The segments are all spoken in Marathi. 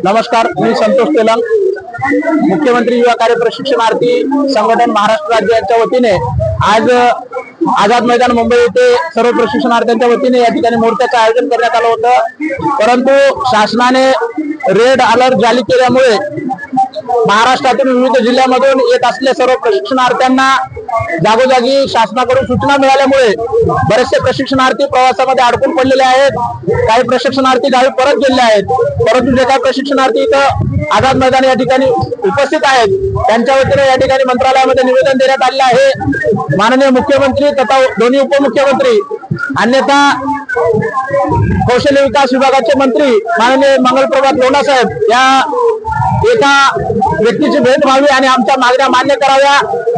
नमस्कार, मी संतोष तेलंग, मुख्यमंत्री युवा कार्य प्रशिक्षणार्थी संघटन महाराष्ट्र राज्य यांच्या वतीने आज आझाद मैदान मुंबई येथे सर्व प्रशिक्षणार्थ्यांच्या वतीने या ठिकाणी मोर्चाचं आयोजन करण्यात आलं होतं। परंतु शासनाने रेड अलर्ट जारी केल्यामुळे महाराष्ट्रातील विविध जिल्ह्यांमधून येत असलेल्या सर्व प्रशिक्षणार्थ्यांना जागोजागी शासनाकडून सूचना मिळाल्यामुळे बरेचसे प्रशिक्षणार्थी प्रवासामध्ये अडकून पडलेले आहेत। काही प्रशिक्षणार्थी गावी परत गेलेले आहेत, परंतु जे काही प्रशिक्षणार्थी इथं आझाद मैदान या ठिकाणी उपस्थित आहेत त्यांच्या वतीने या ठिकाणी मंत्रालयामध्ये निवेदन देण्यात आले आहे। माननीय मुख्यमंत्री तथा दोन्ही उपमुख्यमंत्री अन्यथा कौशल्य विकास विभागाचे मंत्री माननीय मंगलप्रभात लोढा साहेब या एका व्यक्तीची भेट व्हावी आणि आमच्या मागण्या मान्य कराव्या,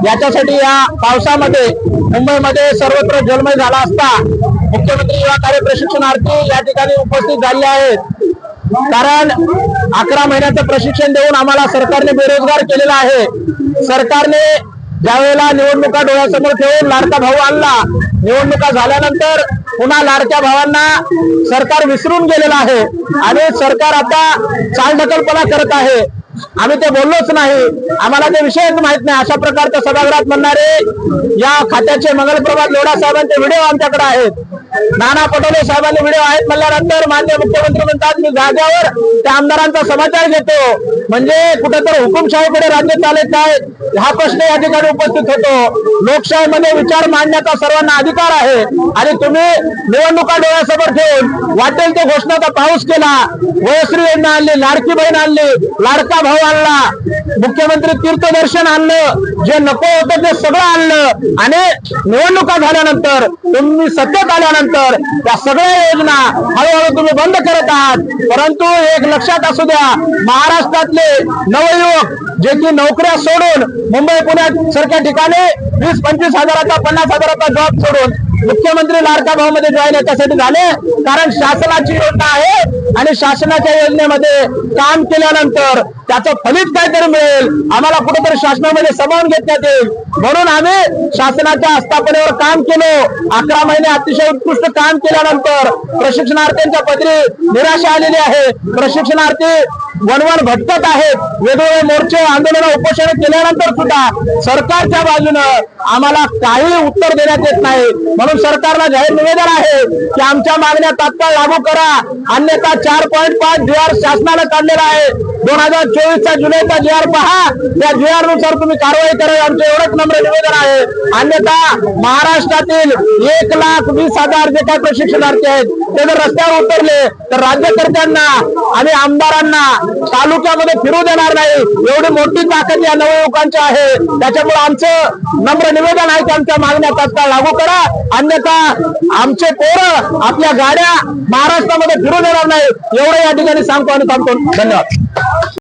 याच्यासाठी या पावसामध्ये मुंबईमध्ये सर्वत्र जलमय झाला असता मुख्यमंत्री युवा कार्य प्रशिक्षणार्थी या ठिकाणी उपस्थित झाले आहेत। कारण 11 महिन्याचं प्रशिक्षण देऊन आम्हाला सरकारने बेरोजगार केलेला आहे। सरकारने ज्यावेळेला निवडणुका डोळ्यासमोर ठेवून लाडका भाऊ आणला, निवडणुका झाल्यानंतर पुन्हा लाडक्या भावांना सरकार विसरून गेलेलं आहे आणि सरकार आता चालढकलपणा करत आहे। आम्ही ते बोललोच नाही, आम्हाला ते विषयच माहित नाही, अशा प्रकारचं सभागृहात म्हणणारे या खात्याचे मंगलप्रभात लोढा साहेबांचे व्हिडिओ आमच्याकडे आहेत। नाना पटोले साहेबांचे व्हिडिओ आहेत म्हणल्यानंतर माननीय मुख्यमंत्री म्हणतात मी जाग्यावर त्या आमदारांचा समाचार घेतो, म्हणजे कुठेतरी हुकुमशाहीकडे राज्य चालत आहे हा प्रश्न या ठिकाणी उपस्थित होतो। लोकशाहीमध्ये विचार मांडण्याचा सर्वांना अधिकार आहे आणि तुम्ही निवडणुका डोळ्यासमोर ठेवून वाटेल ते घोषणाचा पाऊस केला, वयश्री योजना आणली, लाडकी बहीण आणली, लाडका भाऊ आणला, मुख्यमंत्री तीर्थदर्शन आणलं, जे नको होतं ते सगळं आणलं आणि निवडणुका झाल्यानंतर तुम्ही सत्तेत आल्यानंतर त्या सगळ्या योजना हळूहळू तुम्ही बंद करत आहात। परंतु एक लक्षात असू द्या, महाराष्ट्रातले नवयुवक जे की नोकऱ्या सोडून मुंबई पुण्यात सारख्या ठिकाणी 20-25 हजाराचा 50 हजाराचा जॉब सोडून मुख्यमंत्री लाडका भाऊ मध्ये जॉईन याच्यासाठी झाले, कारण शासनाची योजना आहे आणि शासनाच्या योजनेमध्ये काम केल्यानंतर त्याचं फलित काहीतरी मिळेल, आम्हाला कुठेतरी शासनामध्ये सामावून घेण्यात येईल, म्हणून आम्ही शासनाच्या आस्थापनेवर काम केलं। 11 महिने अतिशय उत्कृष्ट काम केल्यानंतर प्रशिक्षणार्थींच्या पदरी निराशा आलेली आहे। प्रशिक्षणार्थी वणवण भटकत आहेत, वेगवेगळे मोर्चे आंदोलन उपोषण केल्यानंतर सुद्धा सरकारच्या बाजूनं आम्हाला काही उत्तर देण्यात येत नाही। म्हणून सरकारला जाहीर निवेदन आहे की आमच्या मागण्या तात्काळ लागू करा, अन्यथा 4.5 जी.आर शासनाने काढलेला आहे। 2024चा जुलैचा जी.आर पहा, त्या जी.आर नुसार तुम्ही कारवाई करा, आमचं एवढंच नम्र निवेदन आहे। अन्यथा महाराष्ट्रातील 1,20,000 जे काही प्रशिक्षणार्थी आहेत ते जर रस्त्यावर उतरले तर राज्यकर्त्यांना आणि आमदारांना तालुक्यामध्ये फिरू देणार नाही, एवढी मोठी ताकद या नवयुवकांची आहे। त्याच्यामुळे आमचं नम्र निवेदन आहे की आमच्या मागण्या तात्काळ लागू करा, अन्यथा आमचे पोरं आपल्या गाड्या महाराष्ट्रामध्ये फिरू देणार नाही, एवढं या ठिकाणी सांगतो आणि थांबतो। धन्यवाद।